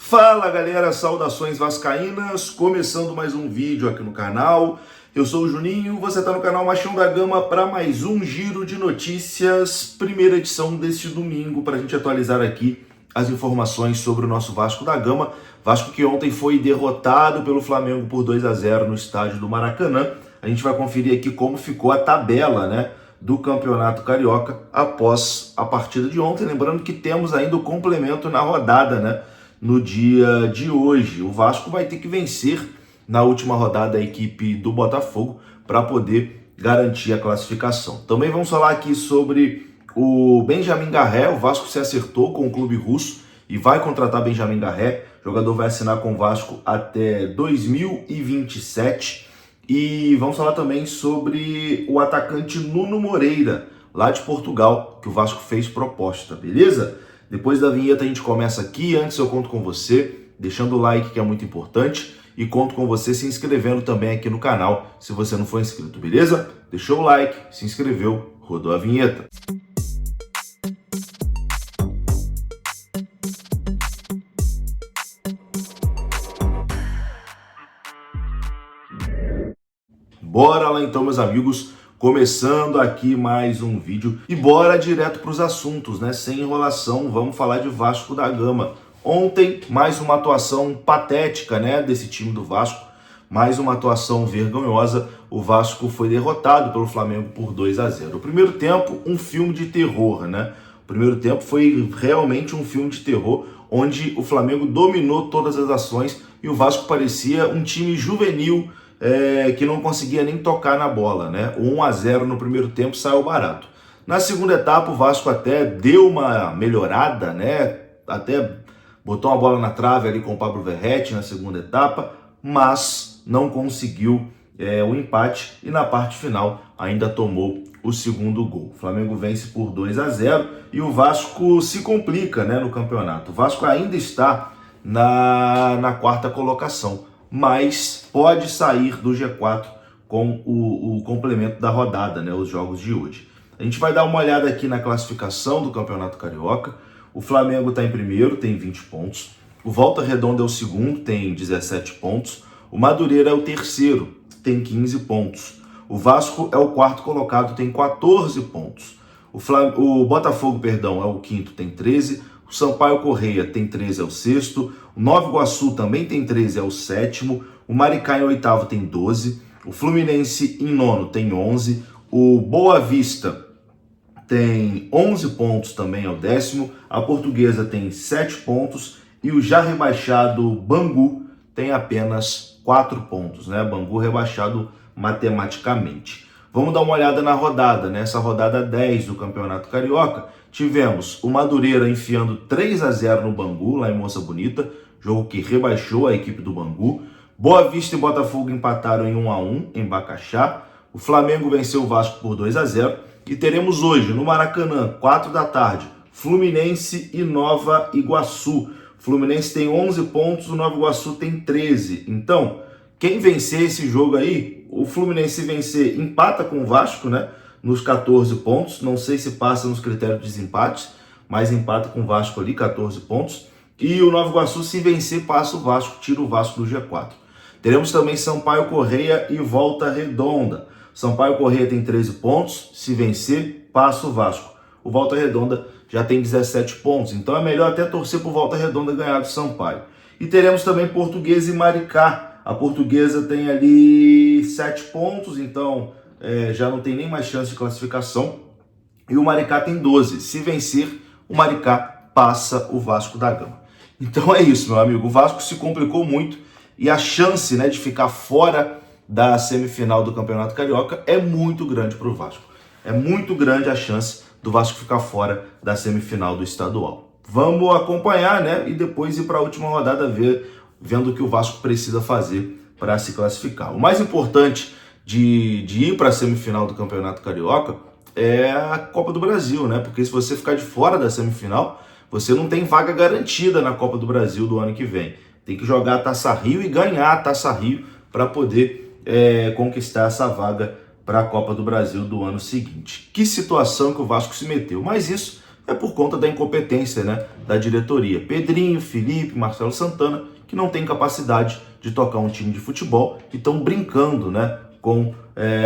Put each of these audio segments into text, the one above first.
Fala galera, saudações vascaínas, começando mais um vídeo aqui no canal. Eu sou o Juninho, você está no canal Machão da Gama para mais um giro de notícias, primeira edição deste domingo, para a gente atualizar aqui as informações sobre o nosso Vasco da Gama. Vasco que ontem foi derrotado pelo Flamengo por 2-0 no estádio do Maracanã. A gente vai conferir aqui como ficou a tabela, né, do Campeonato Carioca após a partida de ontem. Lembrando que temos ainda o complemento na rodada, né? No dia de hoje, o Vasco vai ter que vencer na última rodada a equipe do Botafogo para poder garantir a classificação. Também vamos falar aqui sobre o Benjamin Garré. O Vasco se acertou com o clube russo e vai contratar Benjamin Garré. O jogador vai assinar com o Vasco até 2027. E vamos falar também sobre o atacante Nuno Moreira, lá de Portugal, que o Vasco fez proposta, beleza? Depois da vinheta a gente começa aqui. Antes eu conto com você deixando o like, que é muito importante, e conto com você se inscrevendo também aqui no canal, se você não for inscrito, beleza? Deixou o like, se inscreveu, rodou a vinheta. Bora lá então, meus amigos, começando aqui mais um vídeo e bora direto para os assuntos, né? Sem enrolação, vamos falar de Vasco da Gama. Ontem, mais uma atuação patética, né, desse time do Vasco, mais uma atuação vergonhosa. O Vasco foi derrotado pelo Flamengo por 2-0. O primeiro tempo, um filme de terror, né? O primeiro tempo foi realmente um filme de terror, onde o Flamengo dominou todas as ações e o Vasco parecia um time juvenil, que não conseguia nem tocar na bola, né? O 1-0 no primeiro tempo saiu barato. Na segunda etapa, o Vasco até deu uma melhorada, né? Até botou uma bola na trave ali com o Pablo Verratti na segunda etapa, mas não conseguiu o empate e na parte final ainda tomou o segundo gol. O Flamengo vence por 2-0 e o Vasco se complica, né, no campeonato. O Vasco ainda está na quarta colocação, mas pode sair do G4 com o complemento da rodada, né, os jogos de hoje. A gente vai dar uma olhada aqui na classificação do Campeonato Carioca. O Flamengo está em primeiro, tem 20 pontos. O Volta Redonda é o segundo, tem 17 pontos. O Madureira é o terceiro, tem 15 pontos. O Vasco é o quarto colocado, tem 14 pontos. O Botafogo, perdão, é o quinto, tem 13. O Sampaio Corrêa tem 13, é o sexto. O Nova Iguaçu também tem 13, é o sétimo. O Maricá em oitavo tem 12. O Fluminense em nono tem 11. O Boa Vista tem 11 pontos, também é o décimo. A Portuguesa tem 7 pontos. E o já rebaixado Bangu tem apenas 4 pontos, né? Bangu rebaixado matematicamente. Vamos dar uma olhada na rodada, né? Essa rodada 10 do Campeonato Carioca. Tivemos o Madureira enfiando 3-0 no Bangu, lá em Moça Bonita, jogo que rebaixou a equipe do Bangu. Boa Vista e Botafogo empataram em 1-1 em Bacaxá. O Flamengo venceu o Vasco por 2-0. E teremos hoje, no Maracanã, 4 da tarde, Fluminense e Nova Iguaçu. O Fluminense tem 11 pontos, o Nova Iguaçu tem 13. Então, quem vencer esse jogo aí, o Fluminense vencer, empata com o Vasco, né? Nos 14 pontos, não sei se passa nos critérios de desempate, mas empata com o Vasco ali, 14 pontos. E o Nova Iguaçu, se vencer, passa o Vasco, tira o Vasco do G4. Teremos também Sampaio Corrêa e Volta Redonda. Sampaio Corrêa tem 13 pontos, se vencer, passa o Vasco. O Volta Redonda já tem 17 pontos, então é melhor até torcer para o Volta Redonda ganhar do Sampaio. E teremos também Portuguesa e Maricá. A Portuguesa tem ali 7 pontos, então já não tem nem mais chance de classificação. E o Maricá tem 12. Se vencer, o Maricá passa o Vasco da Gama. Então é isso, meu amigo. O Vasco se complicou muito e a chance, né, de ficar fora da semifinal do Campeonato Carioca é muito grande para o Vasco. É muito grande a chance do Vasco ficar fora da semifinal do estadual. Vamos acompanhar, né, e depois ir para a última rodada vendo o que o Vasco precisa fazer para se classificar. O mais importante de ir para a semifinal do Campeonato Carioca é a Copa do Brasil, né? Porque se você ficar de fora da semifinal, você não tem vaga garantida na Copa do Brasil do ano que vem. Tem que jogar a Taça Rio e ganhar a Taça Rio para poder conquistar essa vaga para a Copa do Brasil do ano seguinte. Que situação que o Vasco se meteu. Mas isso é por conta da incompetência, né, da diretoria. Pedrinho, Felipe, Marcelo Santana, que não tem capacidade de tocar um time de futebol e estão brincando, né, com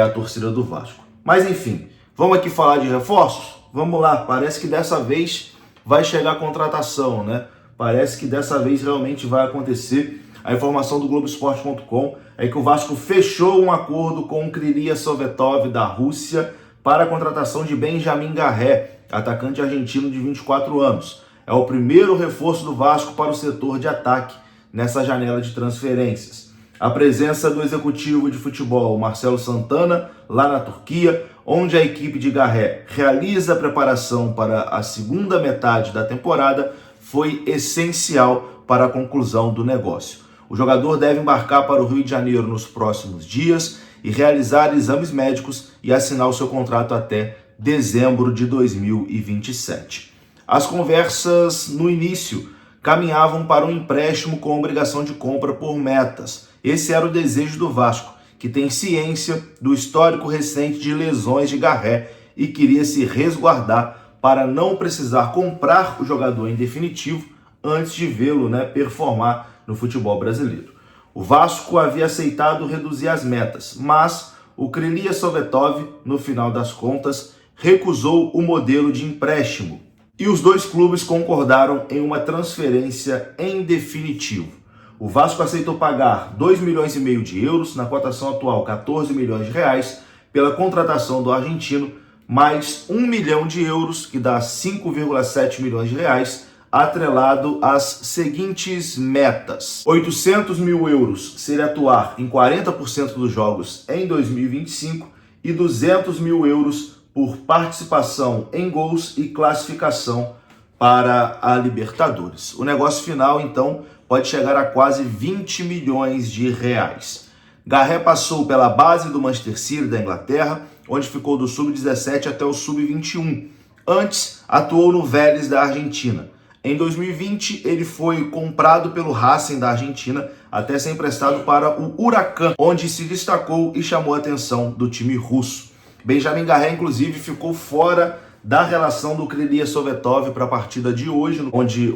a torcida do Vasco. Mas enfim, vamos aqui falar de reforços? Vamos lá, parece que dessa vez vai chegar a contratação, né? Parece que dessa vez realmente vai acontecer. A informação do Globoesporte.com é que o Vasco fechou um acordo com o Krylia Sovetov da Rússia para a contratação de Benjamin Garré, atacante argentino de 24 anos. É o primeiro reforço do Vasco para o setor de ataque nessa janela de transferências. A presença do executivo de futebol Marcelo Santana, lá na Turquia, onde a equipe de Garré realiza a preparação para a segunda metade da temporada, foi essencial para a conclusão do negócio. O jogador deve embarcar para o Rio de Janeiro nos próximos dias e realizar exames médicos e assinar o seu contrato até dezembro de 2027. As conversas, no início, caminhavam para um empréstimo com obrigação de compra por metas. Esse era o desejo do Vasco, que tem ciência do histórico recente de lesões de Garré e queria se resguardar para não precisar comprar o jogador em definitivo antes de vê-lo, né, performar no futebol brasileiro. O Vasco havia aceitado reduzir as metas, mas o Krylia Sovetov, no final das contas, recusou o modelo de empréstimo e os dois clubes concordaram em uma transferência em definitivo. O Vasco aceitou pagar 2,5 milhões de euros, na cotação atual 14 milhões de reais, pela contratação do argentino, mais 1 milhão de euros, que dá 5,7 milhões de reais, atrelado às seguintes metas. 800 mil euros se ele atuar em 40% dos jogos em 2025 e 200 mil euros por participação em gols e classificação para a Libertadores. O negócio final, então, pode chegar a quase 20 milhões de reais. Garré passou pela base do Manchester City da Inglaterra, onde ficou do sub-17 até o sub-21. Antes, atuou no Vélez da Argentina. Em 2020, ele foi comprado pelo Racing da Argentina até ser emprestado para o Huracan, onde se destacou e chamou a atenção do time russo. Benjamin Garré, inclusive, ficou fora da relação do Krylia Sovetov para a partida de hoje, onde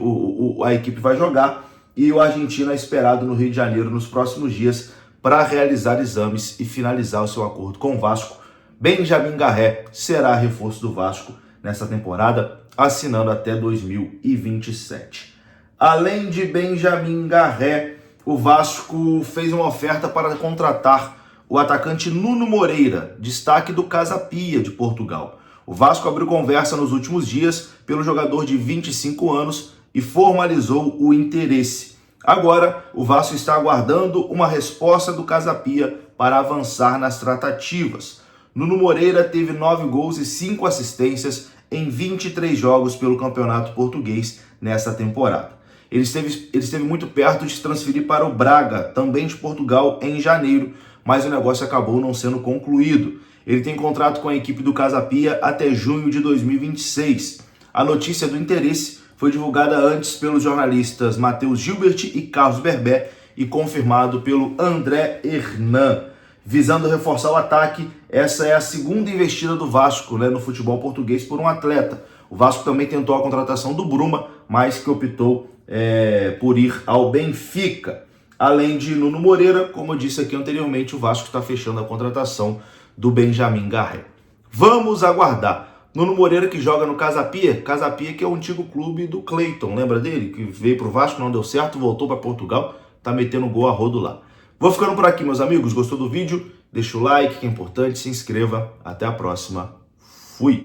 a equipe vai jogar, e o argentino é esperado no Rio de Janeiro nos próximos dias para realizar exames e finalizar o seu acordo com o Vasco. Benjamin Garré será reforço do Vasco nessa temporada, assinando até 2027. Além de Benjamin Garré, o Vasco fez uma oferta para contratar o atacante Nuno Moreira, destaque do Casa Pia de Portugal. O Vasco abriu conversa nos últimos dias pelo jogador de 25 anos e formalizou o interesse. Agora, o Vasco está aguardando uma resposta do Casa Pia para avançar nas tratativas. Nuno Moreira teve 9 gols e 5 assistências em 23 jogos pelo Campeonato Português nesta temporada. Ele esteve muito perto de se transferir para o Braga, também de Portugal, em janeiro, mas o negócio acabou não sendo concluído. Ele tem contrato com a equipe do Casa Pia até junho de 2026. A notícia do interesse foi divulgada antes pelos jornalistas Matheus Gilbert e Carlos Berbé e confirmado pelo André Hernan. Visando reforçar o ataque, essa é a segunda investida do Vasco, né, no futebol português por um atleta. O Vasco também tentou a contratação do Bruma, mas que optou por ir ao Benfica. Além de Nuno Moreira, como eu disse aqui anteriormente, o Vasco está fechando a contratação do Benjamin Garré. Vamos aguardar. Nuno Moreira, que joga no Casa Pia que é o antigo clube do Cleiton, lembra dele? Que veio para o Vasco, não deu certo, voltou para Portugal, tá metendo gol a rodo lá. Vou ficando por aqui, meus amigos. Gostou do vídeo? Deixa o like, que é importante, se inscreva. Até a próxima. Fui!